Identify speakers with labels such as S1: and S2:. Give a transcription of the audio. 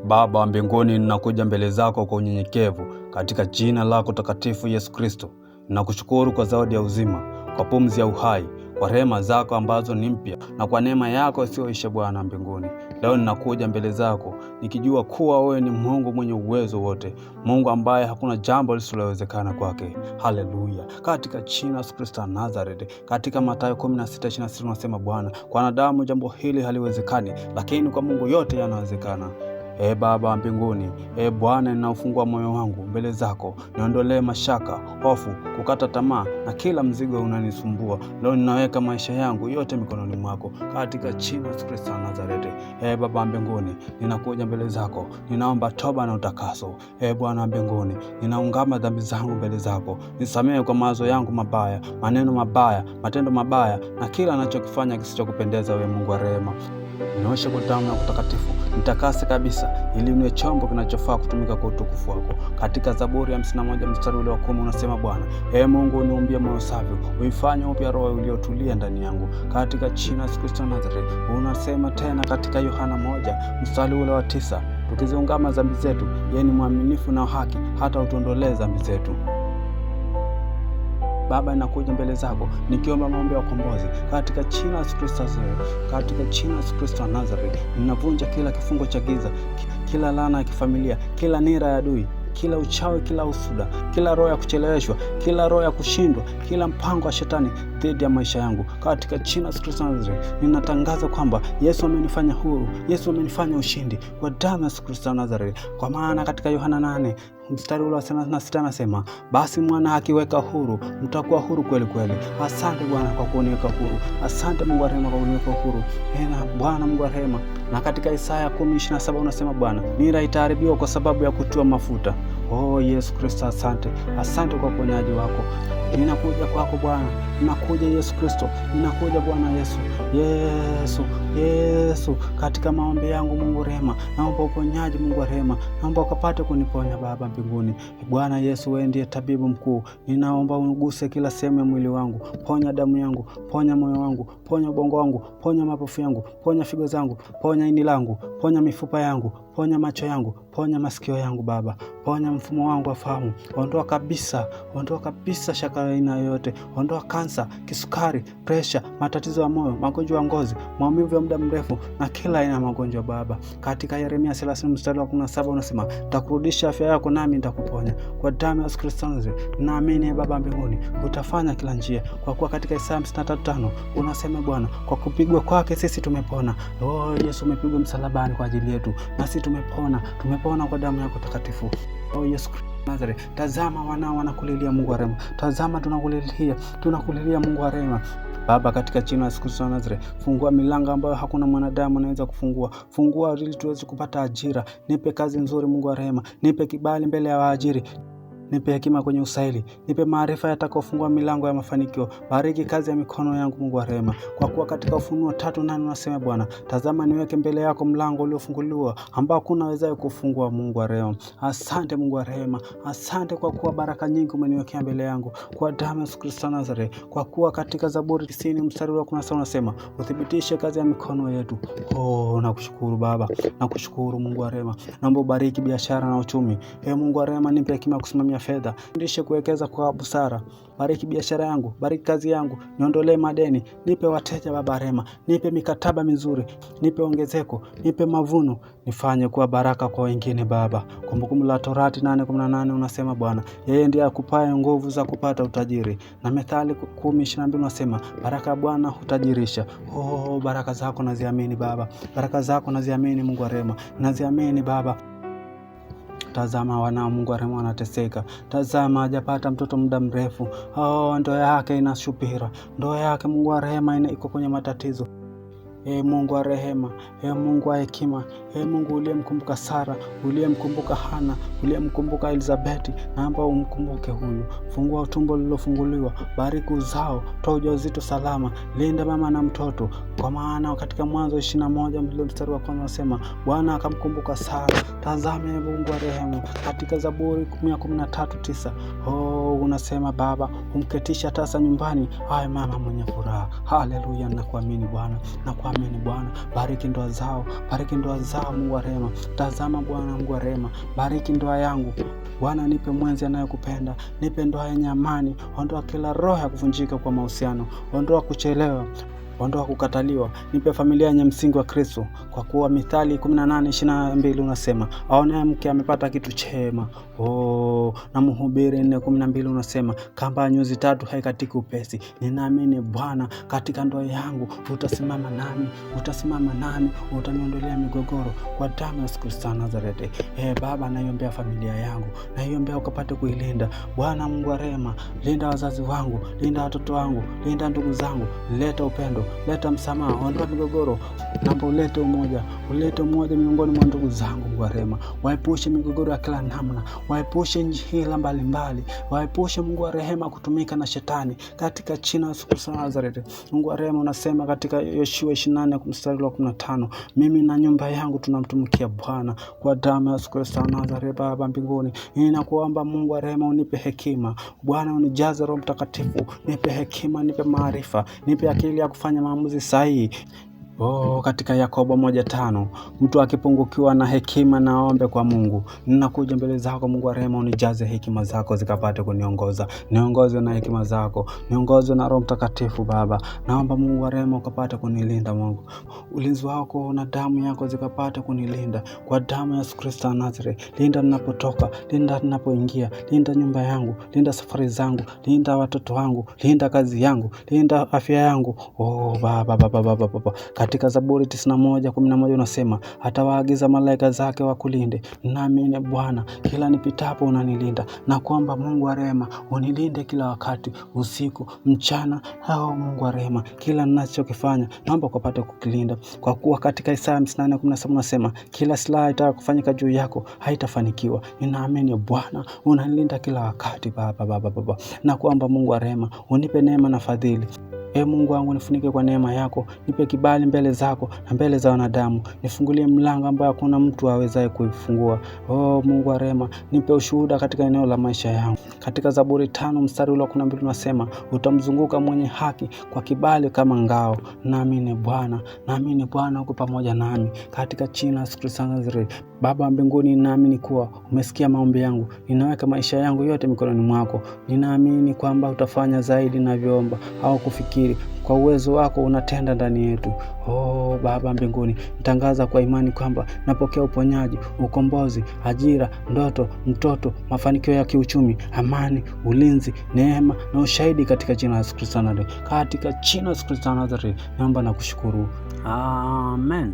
S1: Baba wa mbinguni, ninakuja mbele zako kwa unyenyekevu katika jina lako takatifu Yesu Kristo. Ninakushukuru kwa zawadi ya uzima, kwa pumzi ya uhai, kwa rehema zako ambazo ni mpya, na kwa neema yako isiyoisha Bwana mbinguni. Leo ninakuja mbele zako nikijua kuwa wewe ni Mungu mwenye uwezo wote, Mungu ambaye hakuna jambo lisilowezekana kwake. Haleluya. Katika jina la Yesu Kristo wa Nazareth, katika Mathayo 16:26 unasema Bwana, kwa wanadamu jambo hili haliwezekani, lakini kwa Mungu yote yanawezekana. Baba wa mbinguni, Bwana, ninaufungua moyo wangu mbele zako. Niondolee mashaka, hofu, kukata tamaa na kila mzigo unanisumbua. Leo ninaweka maisha yangu yote mikononi mwako katika jina la Yesu Kristo wa Nazareth. Baba wa mbinguni, ninakuja mbele zako. Ninaomba toba na utakaso. Bwana wa mbinguni, ninaungama dhambi zangu mbele zako. Nisamehe kwa mawazo yangu mabaya, maneno mabaya, matendo mabaya na kila ninachokifanya kisichokupendeza wewe, Mungu wa rehema. Nioshe kwa damu ya kutakatifu, nitakase kabisa, ili niwe chombo kinachofaa kutumika kwa utukufu wako. Katika Zaburi ya 51 mstari ule wa 10 unasema Bwana, Mungu uniumbie moyo safi, uifanye upya roho iliyotulia ndani yangu. Katika jina la Yesu Kristo wa Nazareth. Unasema tena katika Yohana 1 mstari ule wa 9, tukiziungama dhambi zetu, yeye ni mwaminifu na haki hata utuondolee dhambi zetu. Baba, ninakuja mbele zako nikiomba maombi ya ukombozi katika jina la Yesu Kristo. Katika jina la Yesu Kristo wa Nazareth, ninavunja kila kifungo cha giza, kila laana ya kifamilia, kila nira ya adui, kila uchawi, kila usuda, kila roho ya kucheleweshwa, kila roho ya kushindwa, kila mpango wa shetani dhidi ya maisha yangu. Katika jina la Yesu Kristo wa Nazareth, ninatangaza kwamba Yesu amenifanya huru, Yesu amenifanya ushindi kwa damu ya Yesu Kristo wa Nazareth. Kwa maana katika Yohana 8 mstari ule wa 36 anasema, basi mwana akiweka huru, mtakuwa huru kweli kweli. Asante Bwana kwa kuniweka huru. Asante Mungu wa rehema kwa kuniweka huru. Bwana Mungu wa rehema. Na katika Isaya 10:27 unasema Bwana, nira itaharibiwa kwa sababu ya kutiwa mafuta. Yesu Kristo, asante. Asante kwa uponyaji wako. Ninakuja kwako Bwana, ninakuja Yesu Kristo, ninakuja Bwana Yesu. Yesu, katika maombi yangu Mungu rehema, naomba uponyaji Mungu wa rehema, naomba ukapate kuniponya Baba mbinguni. Bwana Yesu, wewe ndiye tabibu mkuu. Ninaomba uniguse kila sehemu ya mwili wangu. Ponya damu yangu, ponya moyo wangu, ponya ubongo wangu, ponya mapafu yangu, ponya figo zangu, ponya ini langu, ponya mifupa yangu, ponya macho yangu, ponya masikio yangu Baba, ponya mfumo wangu wa fahamu. Ondoa kabisa shaka aina yoyote. Ondoa kansa, kisukari, presha, matatizo ya moyo, magonjwa ya ngozi, maumivu ya muda mrefu na kila aina ya magonjwa Baba. Katika Yeremia 30 mstari wa 17 unasema, nitakurudisha afya yako nami nitakuponya. Kwa damu ya Yesu Kristo naamini Baba mbinguni utafanya kila njia. Kwa kuwa katika Isaya 53:5 unasema Bwana, kwa kupigwa kwake sisi tumepona. Yesu umepigwa msalabani kwa ajili yetu, nasi tumepona kwa damu yako takatifu. Yesu Nazareth, tazama wanao wanakulilia Mungu wa rehema. Tazama tunakulilia Mungu wa rehema. Baba, katika jina la Yesu Kristo wa Nazareth, fungua milango ambayo hakuna mwanadamu anaweza kufungua. Fungua ili tuweze kupata ajira. Nipe kazi nzuri Mungu wa rehema. Nipe kibali mbele ya waajiri. Nipe hekima kwenye usaili. Nipe maarifa yatakayofungua milango ya mafanikio. Bariki kazi ya mikono yangu Mungu wa rehema. Kwa kuwa katika Ufunuo 3:8 unasema Bwana, tazama niweke mbele yako mlango uliofunguliwa ambao hakuna awezaye kufungua Mungu wa rehema. Asante Mungu wa rehema. Asante kwa kuwa baraka nyingi umeniwekea mbele yangu kwa damu ya Yesu Kristo Nazareth. Kwa kuwa katika Zaburi 90 mstari wa 17 unasema, uthibitishe kazi ya mikono yetu. Nakushukuru Baba. Nakushukuru Mungu wa rehema. Naomba ubariki biashara na uchumi. Mungu wa rehema, nipe hekima kusimamia fedha. Fundishe kuwekeza kwa busara. Bariki biashara yangu, bariki kazi yangu, niondolee madeni, nipe wateja Baba rehema, nipe mikataba mizuri, nipe ongezeko, nipe mavuno, nifanye kuwa baraka kwa wengine Baba. Kumbukumbu la Torati 8:18 unasema Bwana, yeye ndiye akupaye nguvu za kupata utajiri. Na Methali 10:22 unasema, baraka ya Bwana hutajirisha. Baraka zako naziamini Baba. Baraka zako naziamini Mungu wa rehema. Naziamini Baba. Tazama wanao Mungu wa rehema wanateseka. Tazama hajapata mtoto muda mrefu. Ndoa yake inashupira. Ndoa yake Mungu wa rehema iko kwenye matatizo. Mungu wa rehema, Mungu wa hekima, Mungu uliyemkumbuka Sara, uliyemkumbuka Hana, uliyemkumbuka Elizabeti, naomba umkumbuke huyu. Fungua tumbo lililofunguliwa, bariki uzao, toa ujauzito salama, linda mama na mtoto. Kwa maana katika Mwanzo 21 mstari wa 1 unasema, Bwana akamkumbuka Sara. Tazame Mungu wa rehema katika Zaburi 113:9, unasema Baba umketisha tasa nyumbani awe mama mwenye furaha. Haleluya, nakuamini Bwana, nakuamini Bwana. Bariki ndoa zao, bariki ndoa zao Mungu wa rehema. Tazama Bwana Mungu wa rehema, bariki ndoa yangu Bwana, nipe mwenzi anayekupenda, nipe ndoa yenye amani. Ondoa kila roho ya kuvunjika kwa mahusiano, ondoa kuchelewa, ondoa kukataliwa. Nipe familia yenye msingi wa Kristo, kwa kuwa Mithali 18:22 unasema aonaye mke amepata kitu chema. Na Mhubiri 4:12 unasema kamba ya nyuzi 3 haikatiki upesi. Ninaamini Bwana katika ndoa yangu utasimama nami, utasimama nami, utaniondolea migogoro kwa damu ya Yesu Kristo Nazareti. Baba, naiombea familia yangu, naiombea ukapate kuilinda Bwana Mungu wa rehema. Linda wazazi wangu, linda watoto wangu, linda ndugu zangu. Leta upendo, leta msamaha, ondoa migogoro. Naomba ulete umoja miongoni mwa ndugu zangu Mungu wa rehema. Waepushe migogoro ya kila namna, waepushe hila mbalimbali, waepushe Mungu wa rehema kutumika na shetani katika jina la Yesu Kristo Nazareti. Mungu wa rehema unasema katika Yoshua 24:15 mimi na nyumba yangu tunamtumikia Bwana kwa damu ya Yesu Kristo Nazareti. Baba mbinguni, ninakuomba Mungu wa rehema unipe hekima Bwana, unijaze Roho Mtakatifu, nipe hekima, nipe maarifa, nipe akili ya kufanya maamuzi sahihi. Katika Yakobo 1:5 mtu akipungukiwa na hekima na aombe kwa Mungu. Ninakuja mbele zako Mungu wa rehema, unijaze hekima zako zikapate kuniongoza. Niongozwe na hekima zako, niongozwe na Roho Mtakatifu Baba. Naomba Mungu wa rehema ukapate kunilinda Mungu. Ulinzi wako na damu yako zikapate kunilinda kwa damu ya Yesu Kristo Nazareti. Linda ninapotoka, linda ninapoingia, linda nyumba yangu, linda safari zangu, linda watoto wangu, linda kazi yangu, linda afya yangu. Baba. Katika Zaburi 91:11 unasema atawaagiza malaika zake wakulinde. Naamini Bwana kila nipitapo unanilinda, na kwamba Mungu wa rehema unilinde kila wakati, usiku, mchana. Mungu wa rehema kila ninachokifanya naomba ukapate kukilinda, kwa kuwa katika Isaya 54:17 unasema kila silaha itakayofanyika juu yako haitafanikiwa. Ninaamini Bwana unanilinda kila wakati Baba. Na kwamba Mungu wa rehema unipe neema na fadhili. Mungu wangu nifunike kwa neema yako, nipe kibali mbele zako na mbele za wanadamu. Nifungulie mlango ambao hakuna mtu awezaye kuifungua. Mungu wa rehema nipe ushuhuda katika eneo la maisha yangu. Katika Zaburi 5:12 unasema utamzunguka mwenye haki kwa kibali kama ngao. Naamini Bwana uko pamoja nami katika jina la Yesu Kristo Nazareti. Baba mbinguni, ninaamini kuwa umesikia maombi yangu. Ninaweka maisha yangu yote mikononi mwako. Ninaamini kwamba utafanya zaidi ninavyoomba au kufikiri. Kwa uwezo wako unatenda ndani yetu. Baba mbinguni, nitangaza kwa imani kwamba napokea uponyaji, ukombozi, ajira, ndoto, mtoto, mafanikio ya kiuchumi, amani, ulinzi, neema na ushahidi katika jina la Yesu Kristo Nazareti. Katika jina la Yesu Kristo Nazareti naomba na kushukuru. Amen.